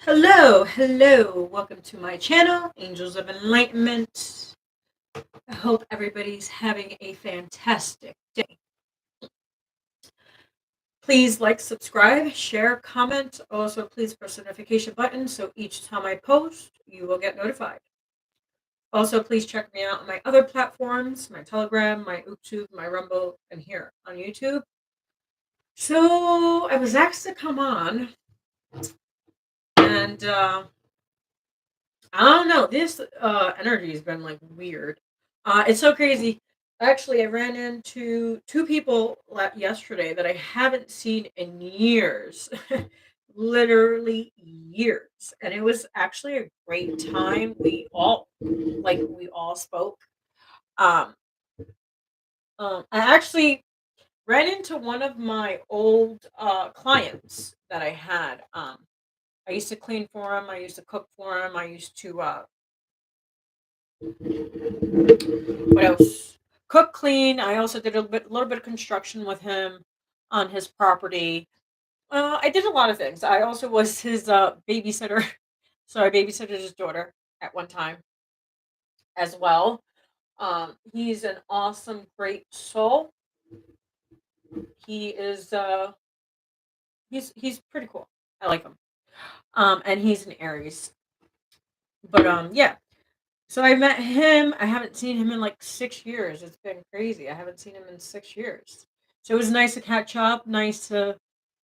Hello, hello. Welcome to my channel, Angels of Enlightenment. I hope everybody's having a fantastic day. Please like, subscribe, share, comment. Also, please press the notification button so each time I post, you will get notified. Also, please check me out on my other platforms, my Telegram, my YouTube, my Rumble, and here on YouTube. So, I was asked to come on, and I don't know, this energy has been like weird. It's so crazy. Actually, I ran into two people yesterday that I haven't seen in years. Literally years. And it was actually a great time. We all spoke. Um, I actually ran into one of my old clients that I had. I used to clean for him. I used to cook for him. I used to what else? Cook, clean. I also did little bit of construction with him on his property. I did a lot of things. I also was his babysitter, so I babysitted his daughter at one time as well. He's an awesome, great soul. He is. He's pretty cool. I like him. And he's an Aries. But yeah. So I met him. I haven't seen him in like 6 years. It's been crazy. I haven't seen him in 6 years. So it was nice to catch up. Nice to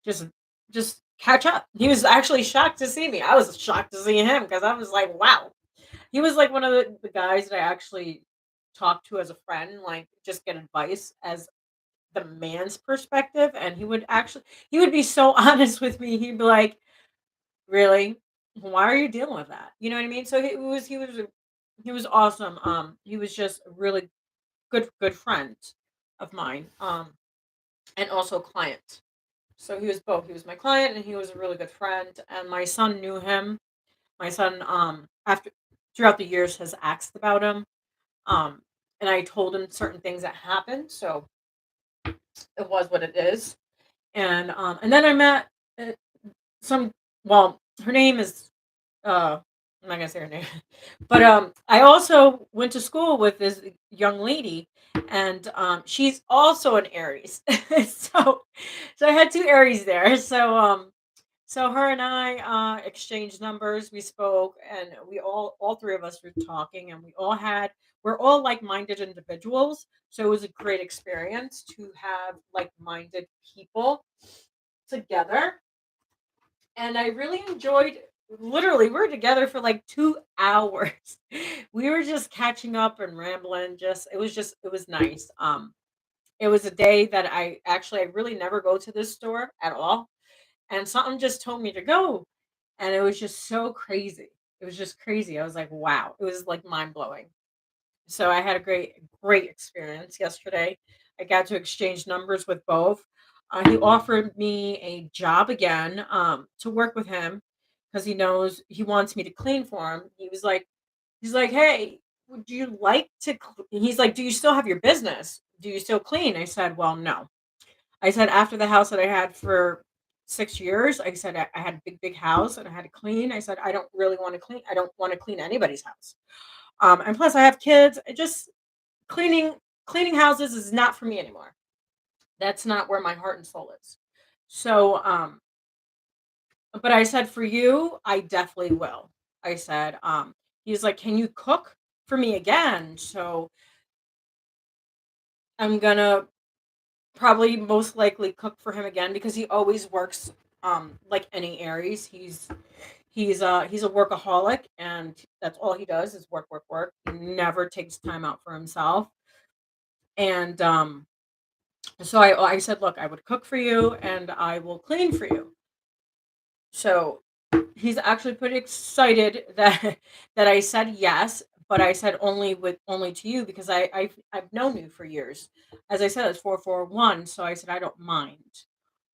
just just catch up. He was actually shocked to see me. I was shocked to see him because I was like, wow. He was like one of the guys that I actually talked to as a friend, like just get advice as the man's perspective. And he would be so honest with me. He'd be like, really? Why are you dealing with that? You know what I mean? So he was awesome. He was just a really good friend of mine. And also client. So he was both. He was my client and he was a really good friend. And my son knew him. My son, after throughout the years, has asked about him. Um, and I told him certain things that happened. So it was what it is. And then I met uh, some. Well, her name is I'm not gonna say her name, but I also went to school with this young lady, and she's also an Aries. so so I had two Aries there. So her and I exchanged numbers. We spoke, and all three of us were talking, and we're all like-minded individuals. So it was a great experience to have like-minded people together, and I really enjoyed. Literally, we were together for like 2 hours. We were just catching up and rambling. It was nice. It was a day that I really never go to this store at all, and something just told me to go, and it was just so crazy. It was just crazy. I was like, wow. It was like mind blowing. So I had a great experience yesterday. I got to exchange numbers with both. He offered me a job again to work with him because he knows he wants me to clean for him. He's like, hey, would you like to? He's like, do you still have your business? Do you still clean? I said, well, no. I said after the house that I had for 6 years, I said I had a big house and I had to clean. I said I don't really want to clean. I don't want to clean anybody's house. And plus, I have kids. Cleaning cleaning houses is not for me anymore. That's not where my heart and soul is. So, but I said for you, I definitely will. I said, he's like, can you cook for me again? So I'm gonna probably most likely cook for him again because he always works like any Aries. He's a workaholic and that's all he does is work, work, work. He never takes time out for himself. And so I said, look, I would cook for you and I will clean for you. So he's actually pretty excited that I said yes, but I said only to you because I've known you for years. As I said, it's 441, so I said I don't mind.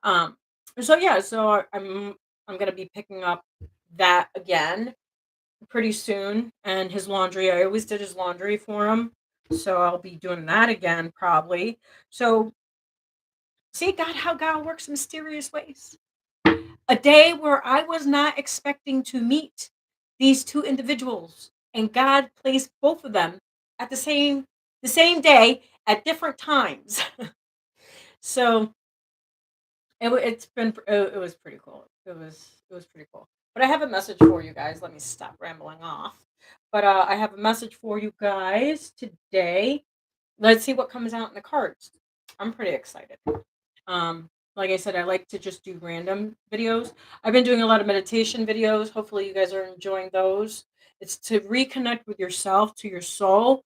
Um, so yeah, so I'm gonna be picking up that again pretty soon, and his laundry. I always did his laundry for him, so I'll be doing that again probably. So See, God, how God works in mysterious ways. A day where I was not expecting to meet these two individuals, and God placed both of them at the same day at different times. So it was pretty cool. It was pretty cool. But I have a message for you guys. Let me stop rambling off. But I have a message for you guys today. Let's see what comes out in the cards. I'm pretty excited. Like I said, I like to just do random videos. I've been doing a lot of meditation videos. Hopefully, you guys are enjoying those. It's to reconnect with yourself, to your soul,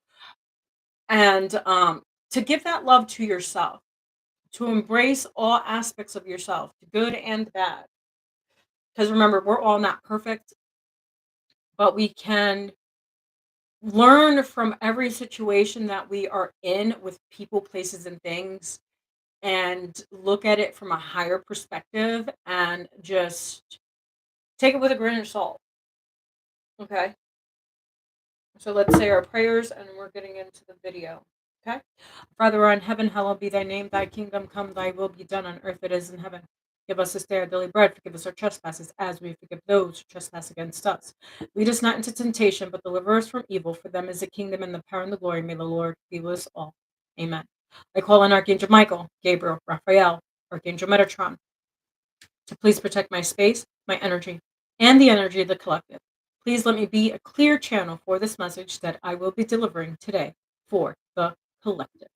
and to give that love to yourself, to embrace all aspects of yourself, the good and the bad. Because remember, we're all not perfect, but we can learn from every situation that we are in with people, places, and things, and look at it from a higher perspective and just take it with a grain of salt. Okay. So let's say our prayers and we're getting into the video. Okay. Father, we're in heaven, hallowed be thy name, thy kingdom come, thy will be done on earth, it is in heaven. Give us this day our daily bread, forgive us our trespasses as we forgive those who trespass against us. Lead us not into temptation, but deliver us from evil. For them is the kingdom and the power and the glory. May the Lord be with us all. Amen. I call on Archangel Michael, Gabriel, Raphael, Archangel Metatron, to please protect my space, my energy, and the energy of the collective. Please let me be a clear channel for this message that I will be delivering today for the collective.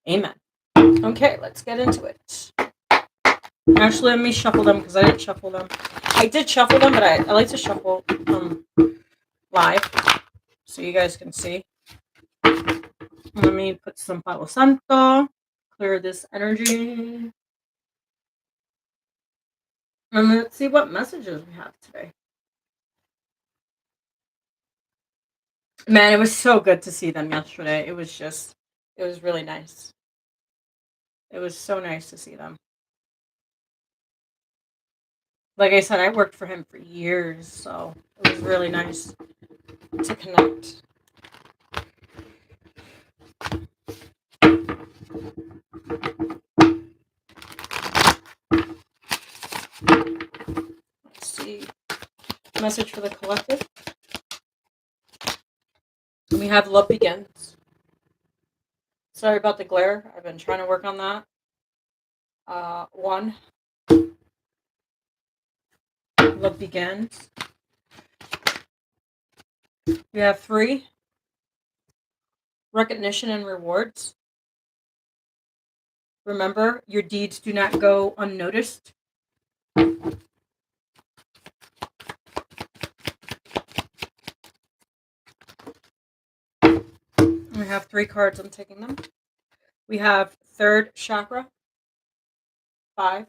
Amen. Okay, let's get into it. Actually, let me shuffle them because I didn't shuffle them. I did shuffle them, but I like to shuffle live so you guys can see. Let me put some Palo Santo, clear this energy. And let's see what messages we have today. Man, it was so good to see them yesterday. It was really nice. It was so nice to see them. Like I said, I worked for him for years, so it was really nice to connect. Let's see. Message for the collective. We have love begins. Sorry about the glare. I've been trying to work on that. 1. Love begins. We have 3. Recognition and rewards. Remember, your deeds do not go unnoticed. We have 3 cards. I'm taking them. We have 3rd chakra. 5.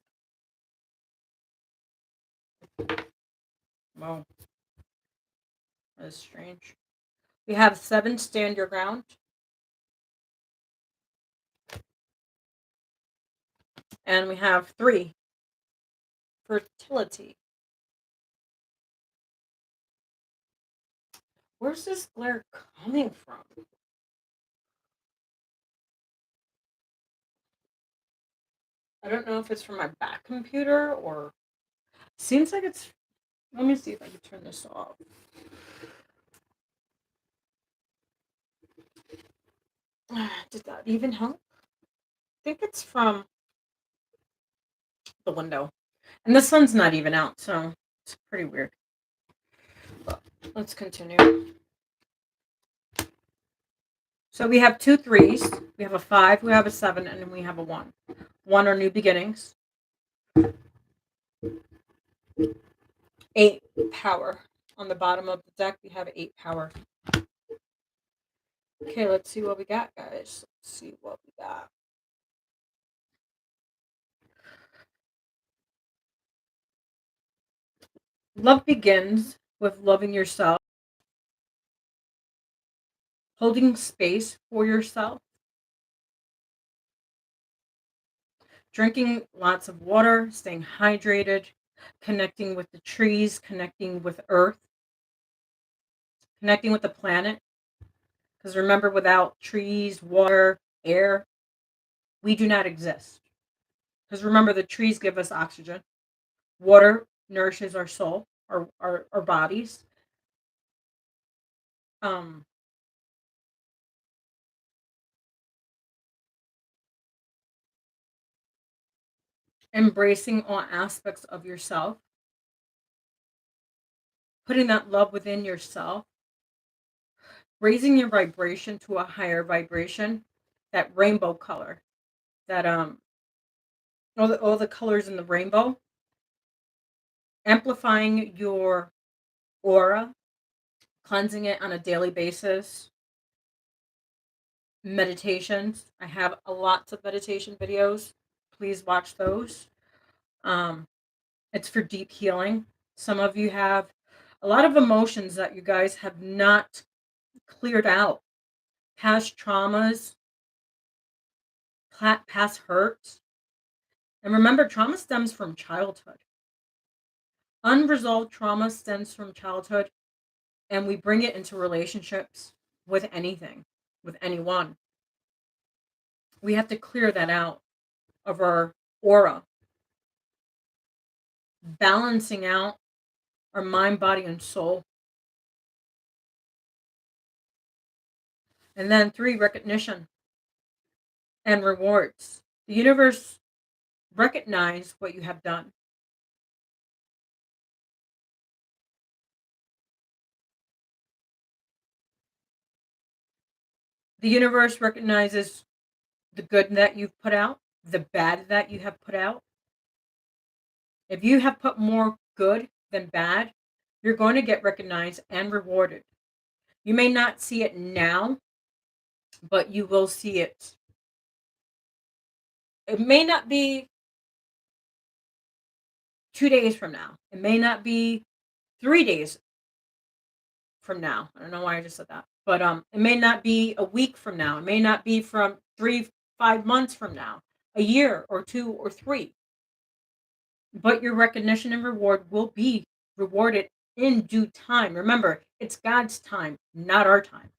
Wow. That is strange. We have 7. Stand your ground. And we have 3. Fertility. Where's this glare coming from? I don't know if it's from my back computer or... Seems like it's... Let me see if I can turn this off. Did that even help? I think it's from the window. And the sun's not even out, so it's pretty weird. But let's continue. So we have 2 3s. We have a 5, we have a 7, and then we have a 1. 1 are new beginnings. 8 power. On the bottom of the deck, we have 8 power. Okay, let's see what we got, guys. Let's see what we got. Love begins with loving yourself, holding space for yourself, drinking lots of water, staying hydrated, connecting with the trees, connecting with Earth, connecting with the planet. Because remember, without trees, water, air, we do not exist. Because remember, the trees give us oxygen. Water nourishes our soul, our bodies. Um, Embracing all aspects of yourself, putting that love within yourself, raising your vibration to a higher vibration, that rainbow color, that all the colors in the rainbow, amplifying your aura, cleansing it on a daily basis, meditations. I have lots of meditation videos. Please watch those. Um, it's for deep healing. Some of you have a lot of emotions that you guys have not cleared out. Past traumas, past hurts. And remember, trauma stems from childhood. Unresolved trauma stems from childhood, and we bring it into relationships with anything, with anyone. We have to clear that out of our aura, balancing out our mind, body, and soul. And then 3, recognition and rewards. The universe recognize what you have done. The universe recognizes the good that you've put out, the bad that you have put out. If you have put more good than bad, you're going to get recognized and rewarded. You may not see it now, but you will see it. It may not be 2 days from now. It may not be 3 days from now. I don't know why I just said that. But it may not be a week from now. It may not be from 3-5 months from now. A year or 2 or 3. But your recognition and reward will be rewarded in due time. Remember, it's God's time, not our time.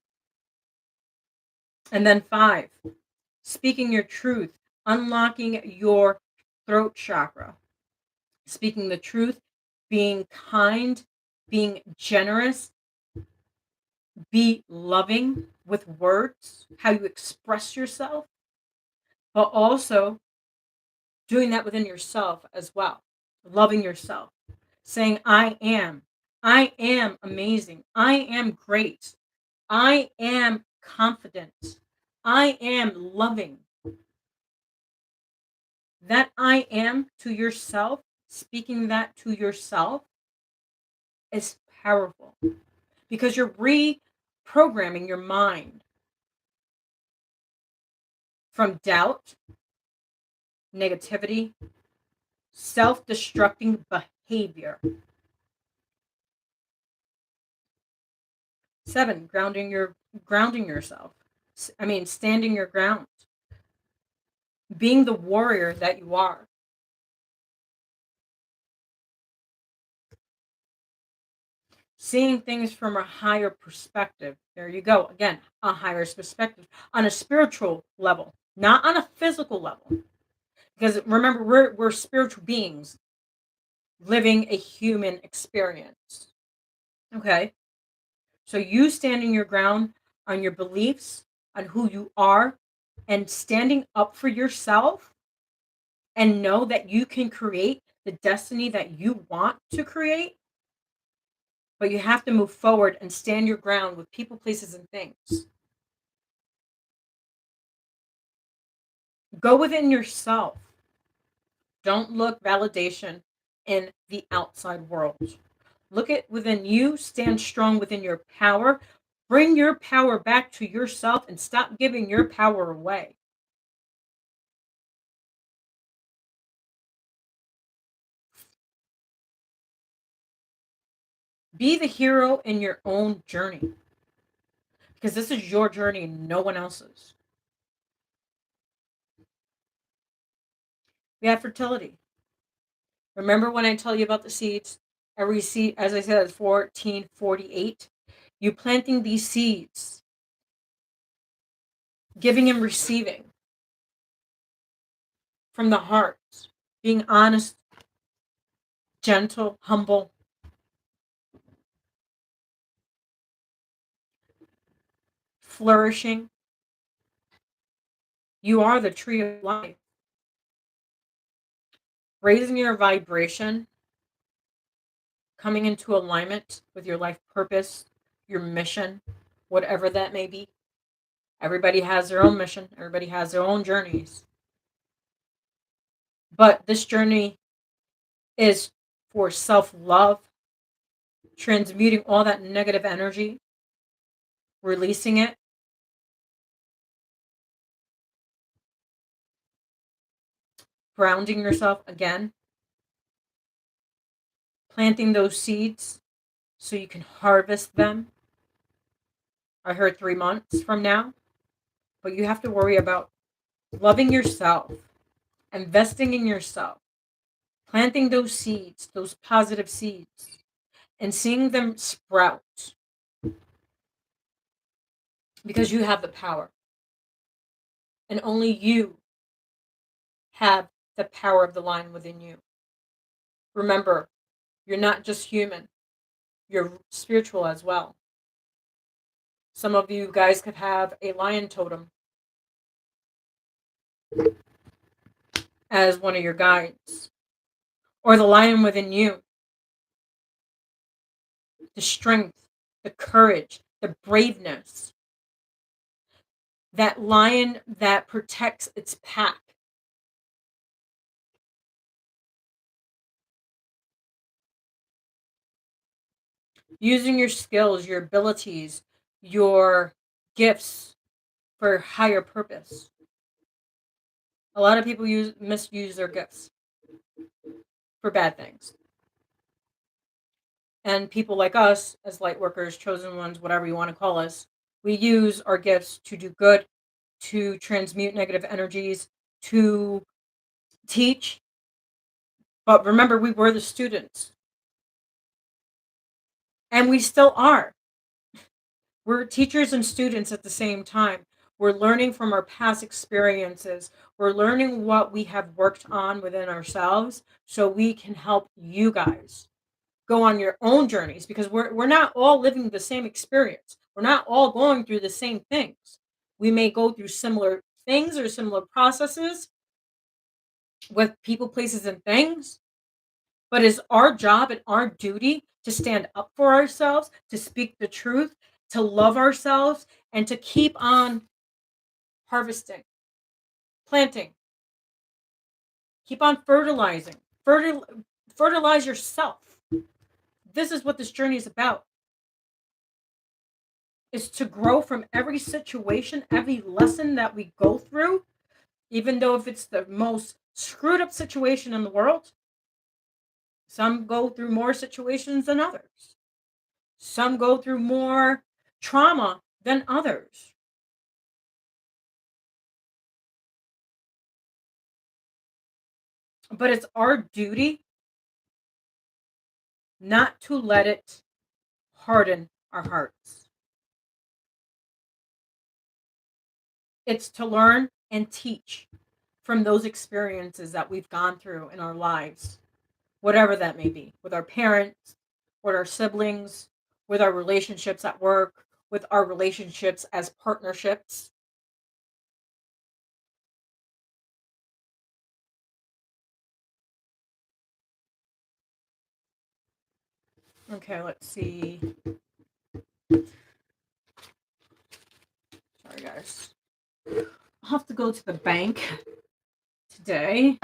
And then 5, speaking your truth, unlocking your throat chakra, speaking the truth, being kind, being generous, be loving with words, how you express yourself, but also doing that within yourself as well, loving yourself, saying, I am amazing, I am great, I am confident, I am loving. That I am to yourself, speaking that to yourself is powerful because you're reprogramming your mind from doubt, negativity, self-destructing behavior. 7, grounding yourself. Standing your ground. Being the warrior that you are. Seeing things from a higher perspective. There you go. Again, a higher perspective on a spiritual level, not on a physical level. Because remember, we're spiritual beings living a human experience. Okay? So you standing your ground on your beliefs, on who you are, and standing up for yourself and know that you can create the destiny that you want to create. But you have to move forward and stand your ground with people, places, and things. Go within yourself. Don't look validation in the outside world. Look at within you, stand strong within your power. Bring your power back to yourself and stop giving your power away. Be the hero in your own journey. Because this is your journey, no one else's. We have fertility. Remember when I tell you about the seeds? Every seed, as I said, is 1448. You planting these seeds, giving and receiving from the heart. being honest, gentle, humble. Flourishing. You are the tree of life. Raising your vibration, coming into alignment with your life purpose, your mission, whatever that may be. Everybody has their own mission. Everybody has their own journeys. But this journey is for self-love, transmuting all that negative energy, releasing it, grounding yourself again, planting those seeds so you can harvest them. I heard 3 months from now, but you have to worry about loving yourself, investing in yourself, planting those seeds, those positive seeds, and seeing them sprout, because you have the power. And only you have the power of the lion within you. Remember, you're not just human, you're spiritual as well. Some of you guys could have a lion totem as one of your guides, or the lion within you. The strength, the courage, the braveness. That lion that protects its pack. Using your skills, your abilities, your gifts for higher purpose. A lot of people misuse their gifts for bad things. And people like us, as light workers, chosen ones, whatever you want to call us, we use our gifts to do good, to transmute negative energies, to teach. But remember, we were the students. And we still are. We're teachers and students at the same time. We're learning from our past experiences. We're learning what we have worked on within ourselves so we can help you guys go on your own journeys, because we're not all living the same experience. We're not all going through the same things. We may go through similar things or similar processes with people, places, and things, but it's our job and our duty to stand up for ourselves, to speak the truth, to love ourselves, and to keep on harvesting, planting, keep on fertilizing. Fertilize yourself. This is what this journey is about. Is to grow from every situation, every lesson that we go through, even though if it's the most screwed up situation in the world. Some go through more situations than others. Some go through more trauma than others. But it's our duty not to let it harden our hearts. It's to learn and teach from those experiences that we've gone through in our lives, whatever that may be, with our parents, with our siblings, with our relationships at work, with our relationships as partnerships. Okay, let's see. Sorry, guys. I'll have to go to the bank today.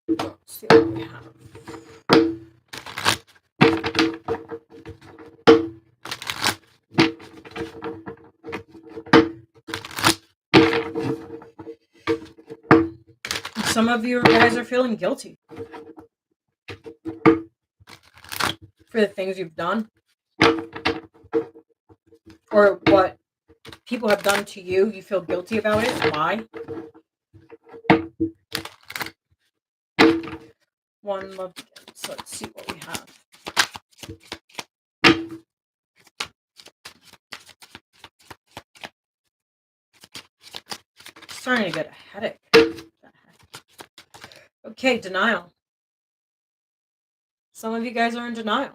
Let's see what we have. Some of you guys are feeling guilty for the things you've done or what people have done to you. You feel guilty about it. Why? One love again. So let's see what we have. starting to get a headache. Okay, denial. Some of you guys are in denial.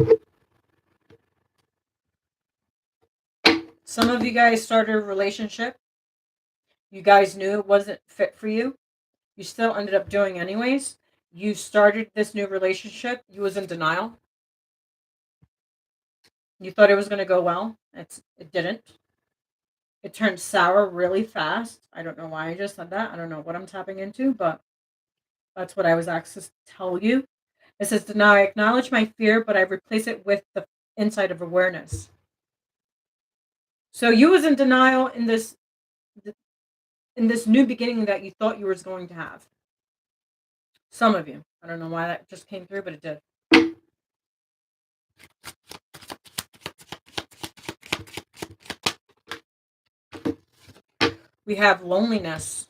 Some of you guys started a relationship. You guys knew it wasn't fit for you. You still ended up doing anyways. You started this new relationship. You was in denial. You thought it was going to go well. It didn't. It turned sour really fast. I don't know why I just said that. I don't know what I'm tapping into, but that's what I was asked to tell you. It says, deny, acknowledge my fear, but I replace it with the insight of awareness. So you was in denial in this new beginning that you thought you was going to have. Some of you. I don't know why that just came through, but it did. We have loneliness.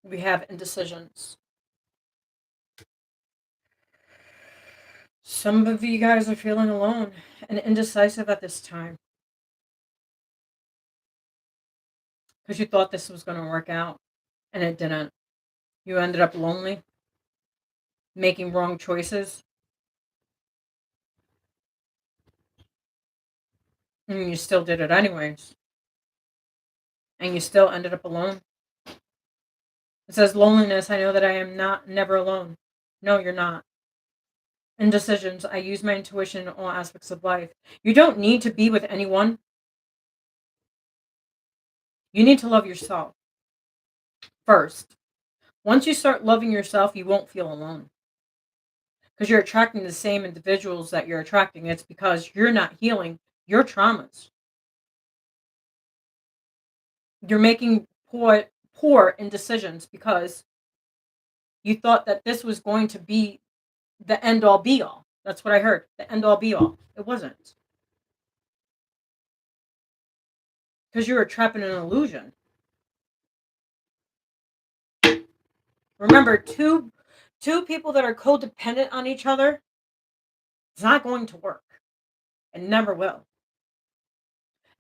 We have indecisions. Some of you guys are feeling alone and indecisive at this time. Because you thought this was going to work out, and it didn't. You ended up lonely, making wrong choices, and you still did it anyways. And you still ended up alone. It says, loneliness, I know that I am never alone. No, you're not. Indecisions, I use my intuition in all aspects of life. You don't need to be with anyone. You need to love yourself first. Once you start loving yourself, you won't feel alone. Because you're attracting the same individuals that you're attracting. It's because you're not healing your traumas. You're making poor indecisions because you thought that this was going to be the end all be all. That's what I heard. The end all be all. It wasn't. Because you were trapped in an illusion. Remember, two people that are codependent on each other, it's not going to work. It never will.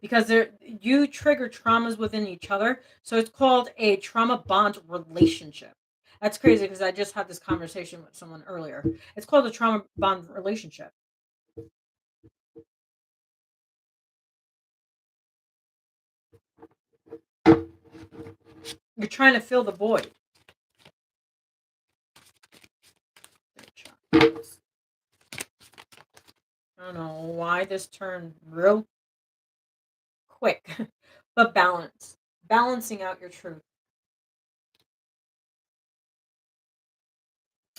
Because you trigger traumas within each other. So it's called a trauma bond relationship. That's crazy because I just had this conversation with someone earlier. It's called a trauma bond relationship. You're trying to fill the void. I don't know why this turned real quick, but balance. Balancing out your truth.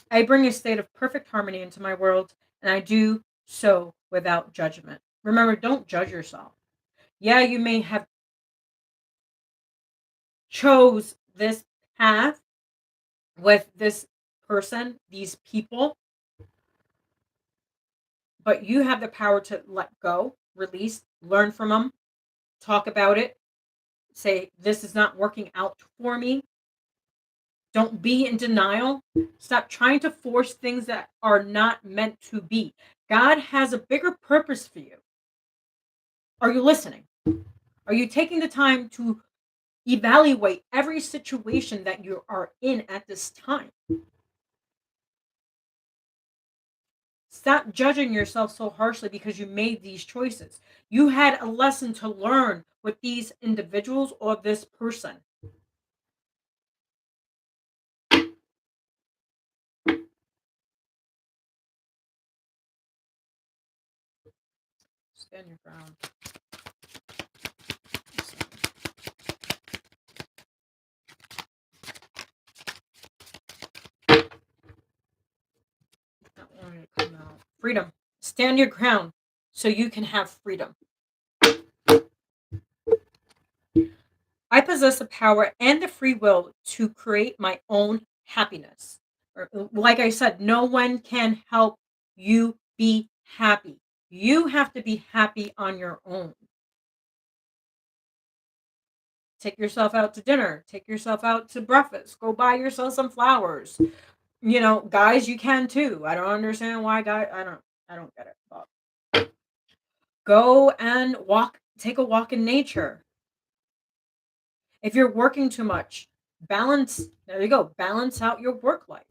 I bring a state of perfect harmony into my world, and I do so without judgment. Remember, don't judge yourself. Yeah, you may have chose this path with this person, these people, but you have the power to let go, release, learn from them, talk about it, say, this is not working out for me. Don't be in denial. Stop trying to force things that are not meant to be. God has a bigger purpose for you. Are you listening? Are you taking the time to evaluate every situation that you are in at this time? Stop judging yourself so harshly because you made these choices. You had a lesson to learn with these individuals or this person. Stand your ground. Freedom. Stand your ground so you can have freedom. I possess the power and the free will to create my own happiness. Like I said, no one can help you be happy. You have to be happy on your own. Take yourself out to dinner. Take yourself out to breakfast. Go buy yourself some flowers. You know, guys, you can too. I don't understand why guys. I don't get it. But go and walk. Take a walk in nature. If you're working too much, balance, there you go, balance out your work life.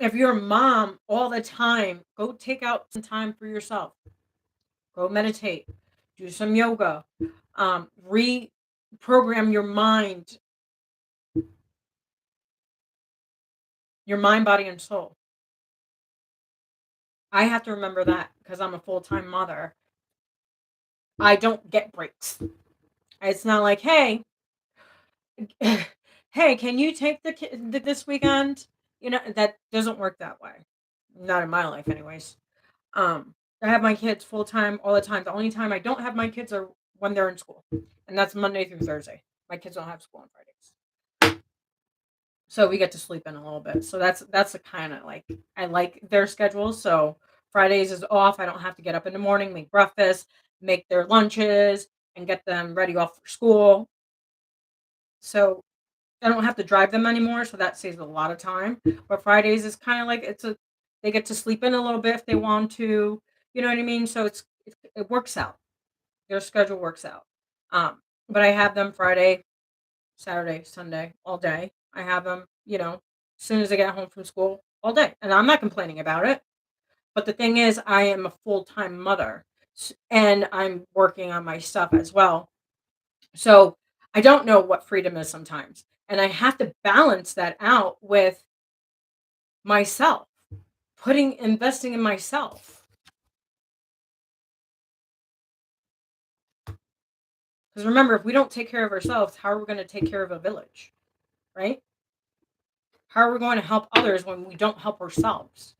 If you're a mom all the time, go take out some time for yourself. Go meditate, do some yoga, reprogram your mind, body, and soul. I have to remember that because I'm a full-time mother. I don't get breaks. It's not like, hey, hey, can you take the kid this weekend? That doesn't work that way. Not in my life, anyways. I have my kids full time all the time. The only time I don't have my kids are when they're in school, and that's Monday through Thursday. My kids don't have school on Fridays, so we get to sleep in a little bit. So that's the kind of like I like their schedule. So Fridays is off. I don't have to get up in the morning, make breakfast, make their lunches, and get them ready off for school. So I don't have to drive them anymore, so that saves a lot of time. But Fridays is kind of like they get to sleep in a little bit if they want to. You know what I mean? So it works out. Their schedule works out. But I have them Friday, Saturday, Sunday, all day. I have them, as soon as I get home from school, all day, and I'm not complaining about it. But the thing is, I am a full-time mother, and I'm working on my stuff as well. So I don't know what freedom is sometimes. And I have to balance that out with myself, investing in myself. Because remember, if we don't take care of ourselves, how are we going to take care of a village? Right? How are we going to help others when we don't help ourselves?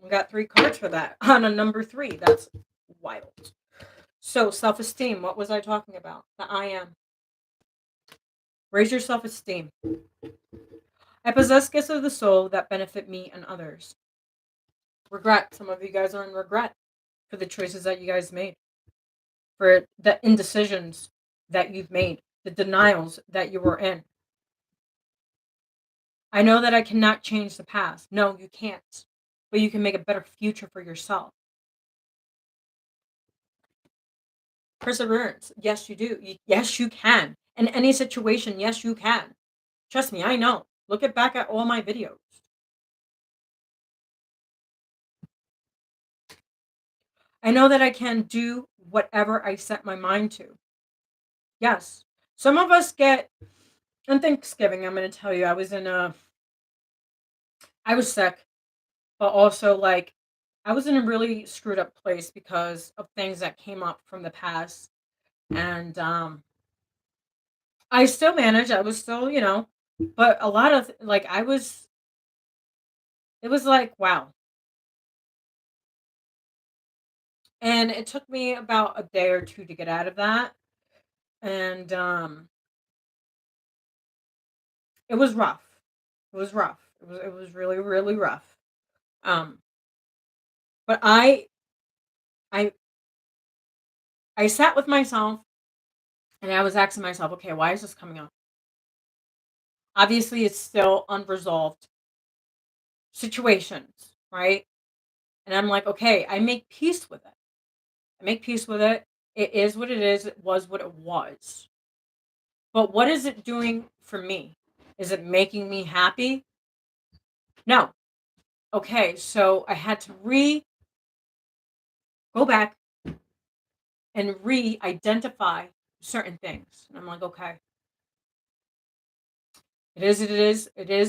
We got 3 cards for that on a number 3. That's wild. So, self-esteem. What was I talking about? The I am. Raise your self-esteem. I possess gifts of the soul that benefit me and others. Regret. Some of you guys are in regret for the choices that you guys made, for the indecisions that you've made, the denials that you were in. I know that I cannot change the past. No, you can't. But you can make a better future for yourself. Perseverance. Yes, you do. Yes, you can. In any situation, yes, you can. Trust me, I know. Look back at all my videos. I know that I can do whatever I set my mind to. Yes. Some of us get, on Thanksgiving, I'm going to tell you, I was sick, but also like, I was in a really screwed up place because of things that came up from the past. And I still managed. I was still, but a lot of like it was like, wow. And it took me about a day or two to get out of that. And it was rough. It was rough. It was really, really rough. Um but I I sat with myself and I was asking myself, okay, why is this coming up? Obviously it's still unresolved situations, right? And I'm like, okay, I make peace with it. I make peace with it. It is what it is. It was what it was. But what is it doing for me? Is it making me happy? No. Okay, so I had to go back and re-identify certain things. And I'm like, okay, it is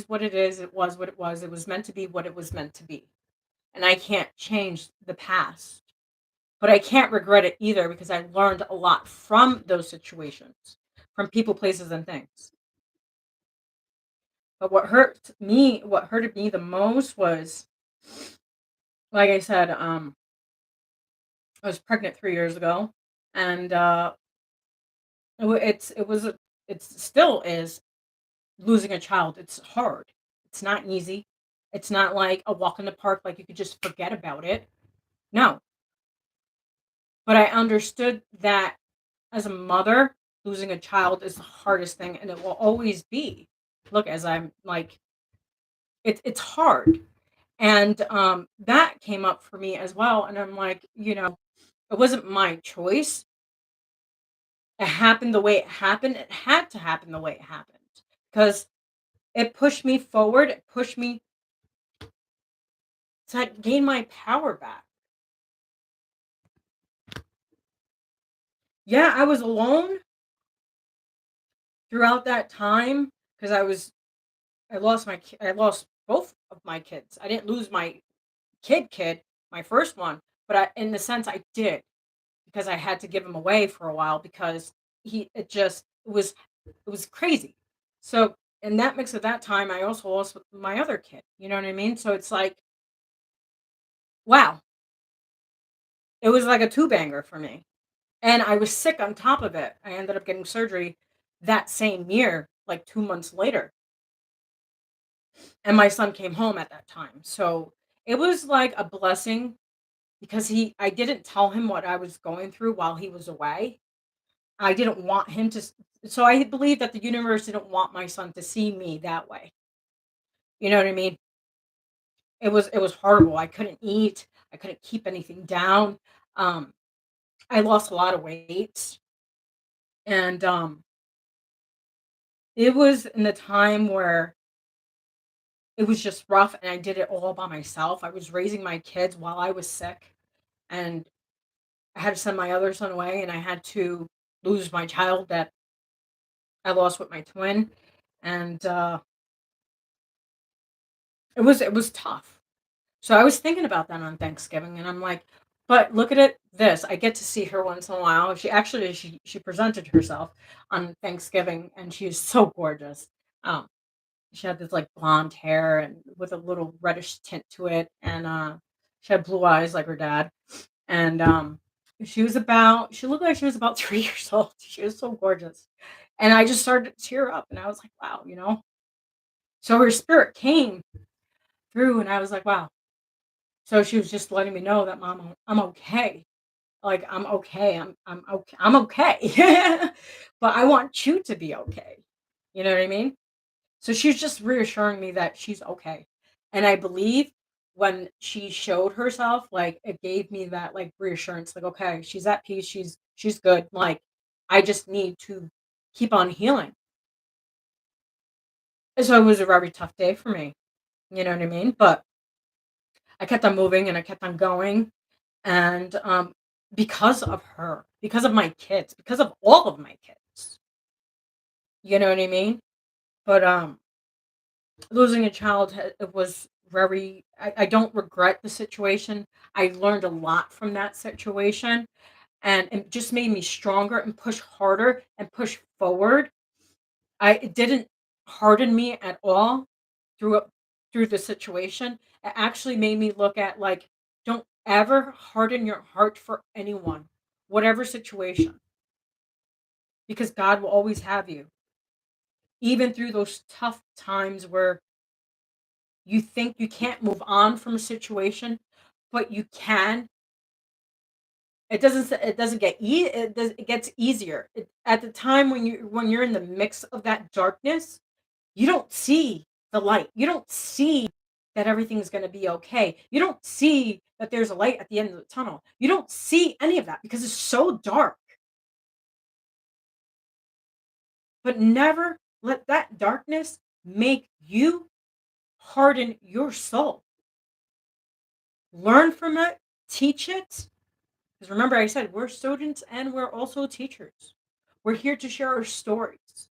what it is, it was what it was meant to be what it was meant to be. And I can't change the past. But I can't regret it either because I learned a lot from those situations, from people, places, and things. But what hurted me the most was, like I said, I was pregnant 3 years ago, and it still is losing a child. It's hard. It's not easy. It's not like a walk in the park, like you could just forget about it. No, but I understood that as a mother, losing a child is the hardest thing, and it will always be. Look, as I'm like it's hard. And that came up for me as well. And I'm like, it wasn't my choice. It happened the way it happened. It had to happen the way it happened because it pushed me forward. It pushed me to gain my power back. Yeah, I was alone throughout that time because I lost both of my kids. I didn't lose my kid, my first one, but in the sense I did because I had to give him away for a while because it was crazy. So in that mix of that time, I also lost my other kid. You know what I mean? So it's like, wow, it was like a two banger for me. And I was sick on top of it. I ended up getting surgery that same year, like 2 months later. And my son came home at that time. So it was like a blessing because I didn't tell him what I was going through while he was away. I didn't want him to, so I believe that the universe didn't want my son to see me that way. You know what I mean? It was horrible. I couldn't eat. I couldn't keep anything down. Um, I lost a lot of weight, and it was in the time where it was just rough, and I did it all by myself. I was raising my kids while I was sick, and I had to send my other son away, and I had to lose my child that I lost with my twin, and it was tough. So I was thinking about that on Thanksgiving, and I'm like, but look at it this. I get to see her once in a while. She presented herself on Thanksgiving, and she's so gorgeous. Um, she had this like blonde hair and with a little reddish tint to it, and she had blue eyes like her dad. And she looked like she was about 3 years old. She was so gorgeous, and I just started to tear up, and I was like, wow. So her spirit came through, and I was like, wow. So she was just letting me know that, Mom, I'm okay. Like I'm okay. I'm okay. I'm okay. But I want you to be okay. You know what I mean? So she's just reassuring me that she's okay. And I believe when she showed herself, like it gave me that like reassurance, like, okay, she's at peace, she's good. Like I just need to keep on healing. And so it was a very tough day for me. You know what I mean? But I kept on moving and I kept on going. And because of her, because of my kids, because of all of my kids. You know what I mean? But losing a child it was very I don't regret the situation. I learned a lot from that situation, and it just made me stronger and push harder and push forward. It didn't harden me at all through through the situation. It actually made me look at like, don't ever harden your heart for anyone, whatever situation, because God will always have you. Even through those tough times where you think you can't move on from a situation, but you can. It doesn't it gets easier. At the time when you're in the mix of that darkness, you don't see the light. You don't see that everything's going to be okay. You don't see that there's a light at the end of the tunnel. You don't see any of that because it's so dark. But never let that darkness make you harden your soul. Learn from it, teach it. Because remember, I said we're students and we're also teachers. We're here to share our stories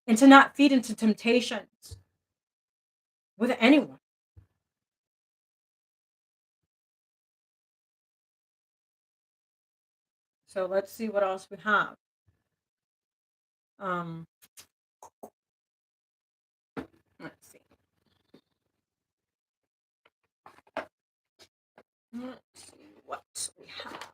and to not feed into temptations with anyone. So let's see what else we have. Um, let's see. Let's see what we have.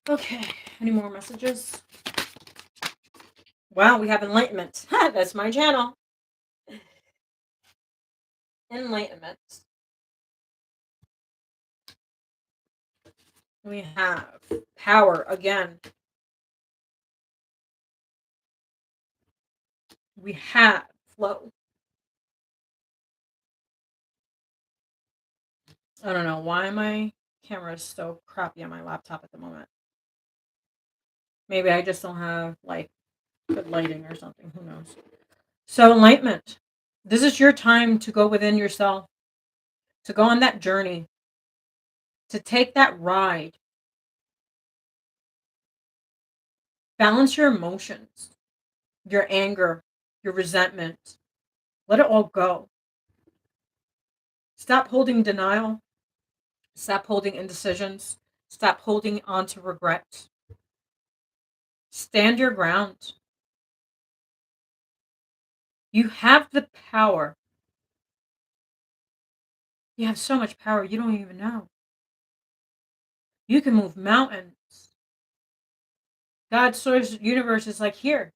Okay, any more messages? Wow, we have enlightenment. That's my channel. Enlightenment. We have power again. We have flow. I don't know why my camera is so crappy on my laptop at the moment. Maybe I just don't have like good lighting or something. Who knows? So enlightenment. This is your time to go within yourself, to go on that journey, to take that ride. Balance your emotions, your anger, your resentment. Let it all go. Stop holding denial. Stop holding indecisions. Stop holding on to regret. Stand your ground. You have the power. You have so much power you don't even know. You can move mountains. God's source universe is like here.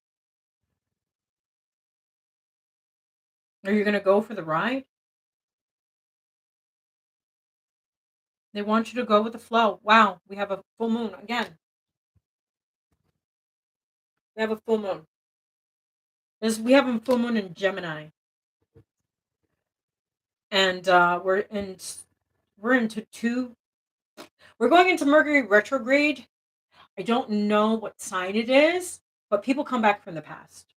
Are you going to go for the ride? They want you to go with the flow. Wow, we have a full moon again. We have a full moon. We have a full moon in Gemini, and we're into two. We're going into Mercury retrograde. I don't know what sign it is, but people come back from the past.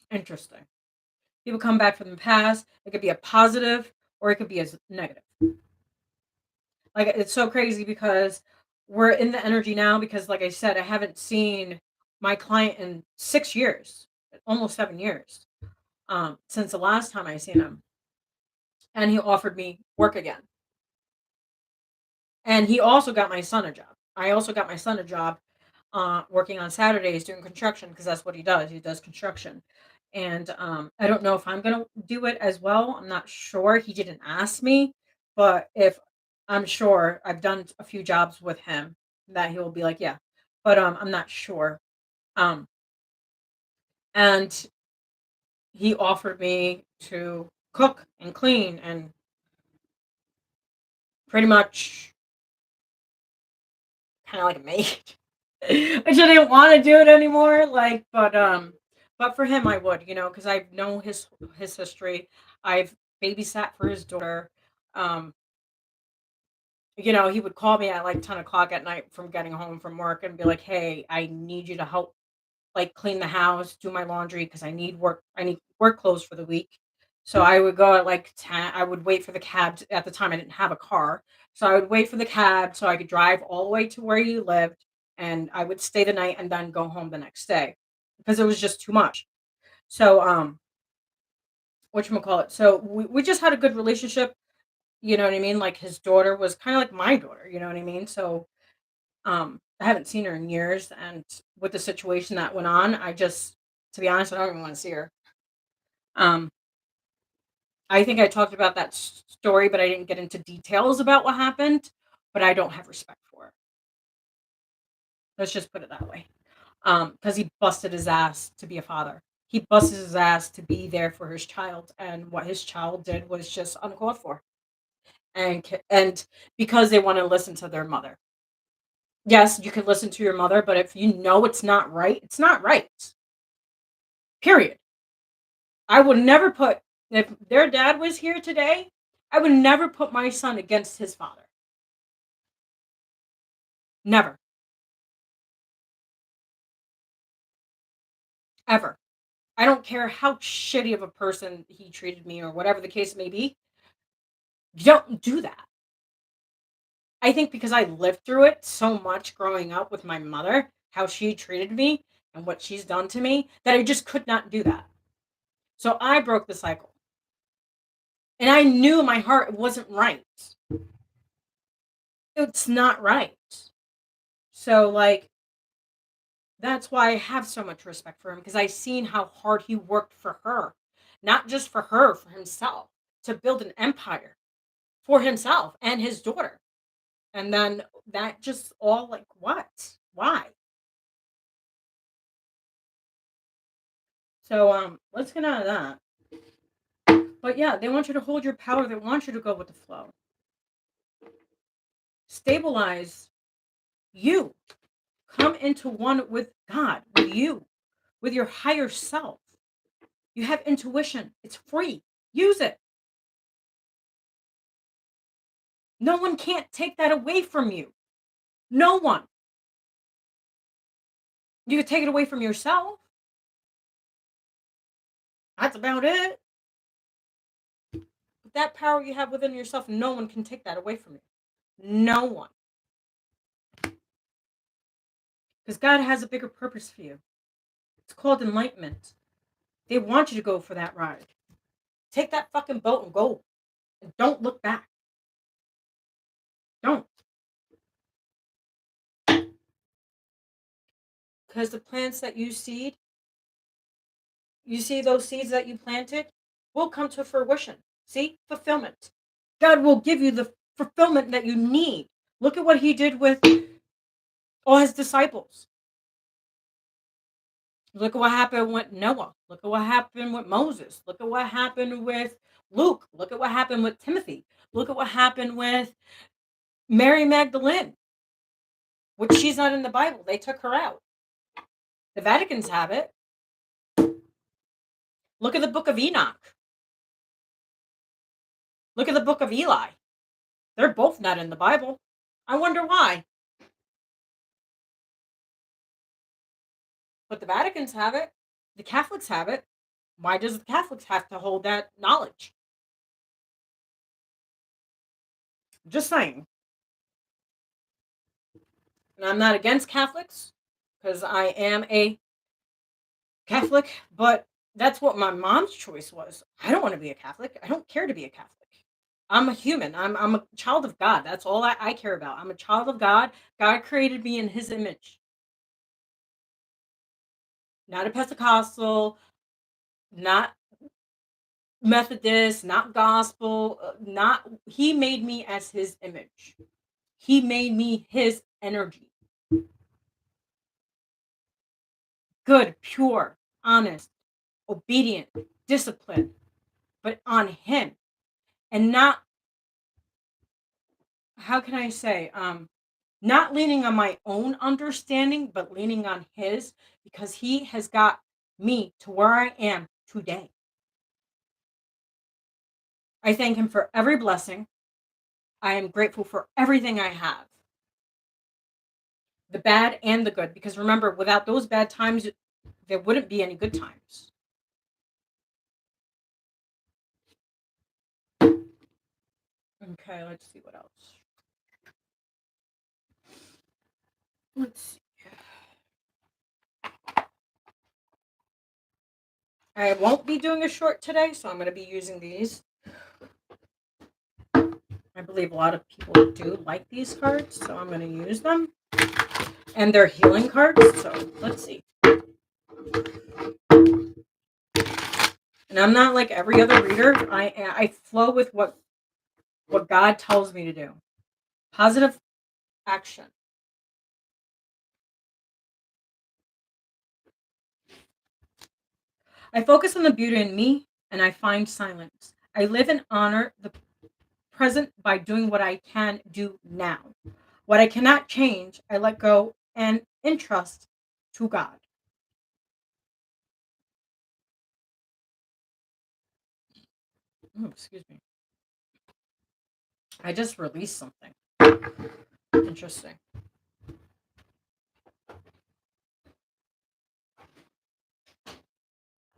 Interesting. People come back from the past. It could be a positive or it could be a negative. Like it's so crazy because we're in the energy now because like I said, I haven't seen my client in 6 years, almost 7 years, since the last time I seen him. And he offered me work again. And he also got my son a job. I also got my son a job working on Saturdays doing construction because that's what he does. He does construction. And I don't know if I'm going to do it as well. I'm not sure. He didn't ask me. But if I'm sure I've done a few jobs with him that he will be like, yeah. But I'm not sure. Um, and he offered me to cook and clean and pretty much kind of like a maid. Which I didn't want to do it anymore. Like, but for him, I would, because I know his history. I've babysat for his daughter. Um, he would call me at like 10 o'clock at night from getting home from work and be like, "Hey, I need you to help, like clean the house, do my laundry because I need work. I need work clothes for the week." So I would go at like 10. I would wait for the cab. At the time, I didn't have a car, so I would wait for the cab so I could drive all the way to where you lived, and I would stay the night and then go home the next day because it was just too much. So whatchamacallit? So we just had a good relationship. You know what I mean? Like his daughter was kind of like my daughter. You know what I mean? So I haven't seen her in years, and with the situation that went on, to be honest, I don't even want to see her. Um, I think I talked about that story, but I didn't get into details about what happened. But I don't have respect for her. Let's just put it that way. Because he busted his ass to be a father. He busted his ass to be there for his child, and what his child did was just uncalled for. And because they want to listen to their mother. Yes, you can listen to your mother, but if you know it's not right, it's not right. Period. I would never put if their dad was here today, I would never put my son against his father. Never. Ever. I don't care how shitty of a person he treated me or whatever the case may be. You don't do that. I think because I lived through it so much growing up with my mother, how she treated me and what she's done to me, that I just could not do that. So I broke the cycle. And I knew in my heart it wasn't right. It's not right. So, like, that's why I have so much respect for him because I seen how hard he worked for her. Not just for her, for himself, to build an empire for himself and his daughter. And then that just all like, what? Why? So let's get out of that. But yeah, they want you to hold your power. They want you to go with the flow. Stabilize you. Come into one with God, with you, with your higher self. You have intuition. It's free. Use it. No one can't take that away from you. No one. You could take it away from yourself. That's about it. But that power you have within yourself, no one can take that away from you. No one. Because God has a bigger purpose for you. It's called enlightenment. They want you to go for that ride. Take that fucking boat and go. And don't look back. Don't. Because the plants that you see those seeds that you planted will come to fruition. See? Fulfillment. God will give you the fulfillment that you need. Look at what he did with all his disciples. Look at what happened with Noah. Look at what happened with Moses. Look at what happened with Luke. Look at what happened with Timothy. Look at what happened with Mary Magdalene, which she's not in the Bible. They took her out. The Vatican's have it. Look at the book of Enoch. Look at the book of Eli. They're both not in the Bible. I wonder why. But the Vatican's have it. The Catholics have it. Why does the Catholics have to hold that knowledge? Just saying. And I'm not against Catholics because I am a Catholic, but that's what my mom's choice was. I don't want to be a Catholic. I don't care to be a Catholic. I'm a human. I'm a child of God. That's all I care about. I'm a child of God. God created me in his image. Not a Pentecostal, not Methodist, not gospel, not he made me as his image. He made me his energy. Good, pure, honest, obedient, disciplined, but on him. And not, how can I say, not leaning on my own understanding, but leaning on his, because he has got me to where I am today. I thank him for every blessing. I am grateful for everything I have, the bad and the good, because remember, without those bad times, there wouldn't be any good times. Okay, let's see what else. Let's see. I won't be doing a short today, so I'm going to be using these. I believe a lot of people do like these cards, so I'm going to use them. And they're healing cards, so let's see. And I'm not like every other reader. I flow with what God tells me to do. Positive action. I focus on the beauty in me, and I find silence. I live and honor the present by doing what I can do now. What I cannot change, I let go and entrust to God. Oh, excuse me. I just released something. Interesting.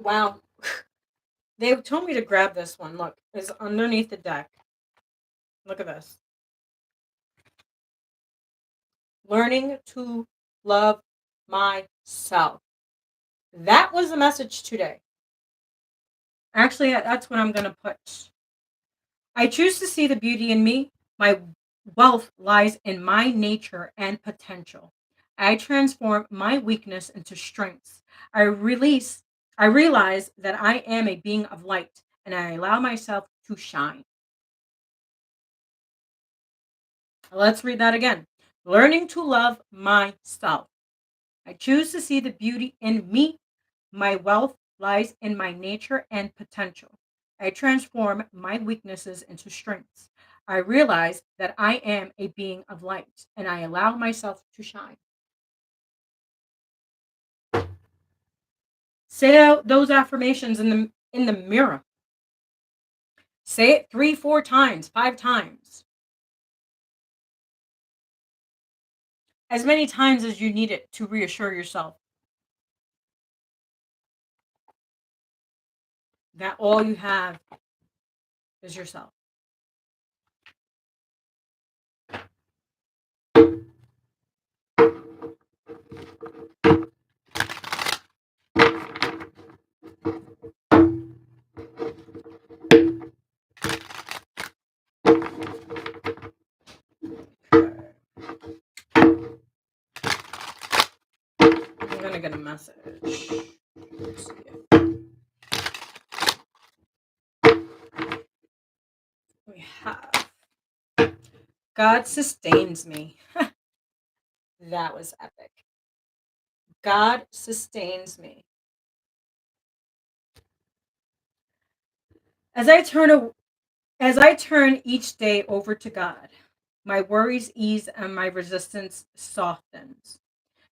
Wow. They told me to grab this one. Look, it's underneath the deck. Look at this. Learning to love myself. That was the message today. Actually, that's what I'm going to put. I choose to see the beauty in me. My wealth lies in my nature and potential. I transform my weakness into strengths. I realize that I am a being of light and I allow myself to shine. Let's read that again. Learning to love myself. I choose to see the beauty in me. My wealth lies in my nature and potential. I transform my weaknesses into strengths. I realize that I am a being of light and I allow myself to shine. Say out those affirmations in the mirror. Say it 3, 4 times, 5 times. As many times as you need it to reassure yourself that all you have is yourself. I'm gonna get a message. Let's see if we have. God sustains me. That was epic. God sustains me. As I turn each day over to God, my worries ease and my resistance softens.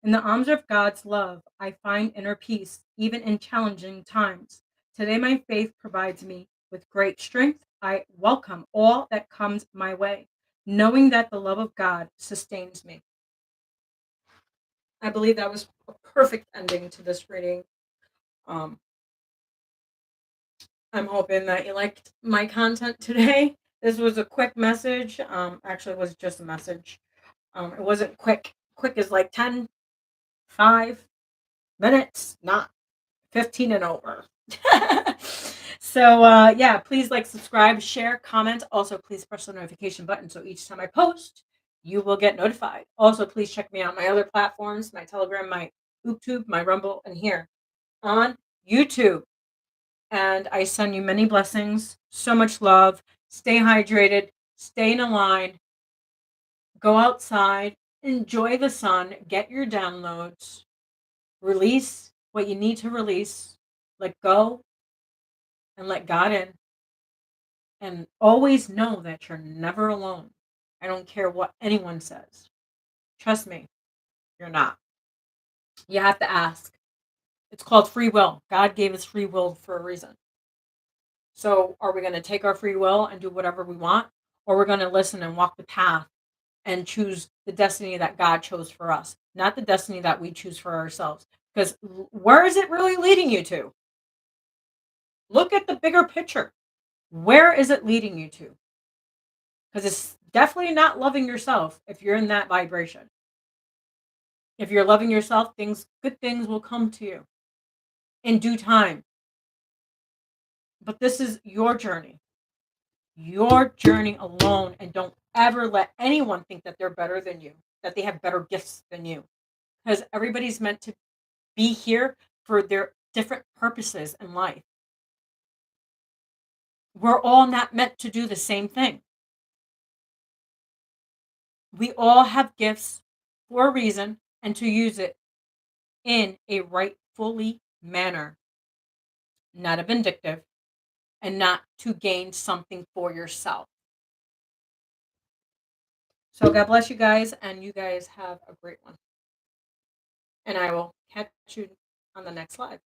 In the arms of God's love, I find inner peace, even in challenging times. Today, my faith provides me with great strength. I welcome all that comes my way, knowing that the love of God sustains me. I believe that was a perfect ending to this reading. Um, I'm hoping that you liked my content today. This was a quick message. Actually, it was just a message. It wasn't quick. Quick is like 10, 5 minutes, not 15 and over. So, yeah, please like, subscribe, share, comment. Also, please press the notification button so each time I post, you will get notified. Also, please check me out my other platforms, my Telegram, my YouTube, my Rumble, and here on YouTube. And I send you many blessings, so much love. Stay hydrated, stay in a line, go outside, enjoy the sun, get your downloads, release what you need to release, let go, and let God in. And always know that you're never alone. I don't care what anyone says. Trust me, you're not. You have to ask. It's called free will. God gave us free will for a reason. So are we going to take our free will and do whatever we want? Or we're going to listen and walk the path and choose the destiny that God chose for us, not the destiny that we choose for ourselves. Because where is it really leading you to? Look at the bigger picture. Where is it leading you to? Because it's definitely not loving yourself if you're in that vibration. If you're loving yourself, good things will come to you in due time. But this is your journey alone, and don't ever let anyone think that they're better than you, that they have better gifts than you, because everybody's meant to be here for their different purposes in life. We're all not meant to do the same thing. We all have gifts for a reason and to use it in a rightfully manner, not a vindictive, and not to gain something for yourself. So God bless you guys, and you guys have a great one. And I will catch you on the next live.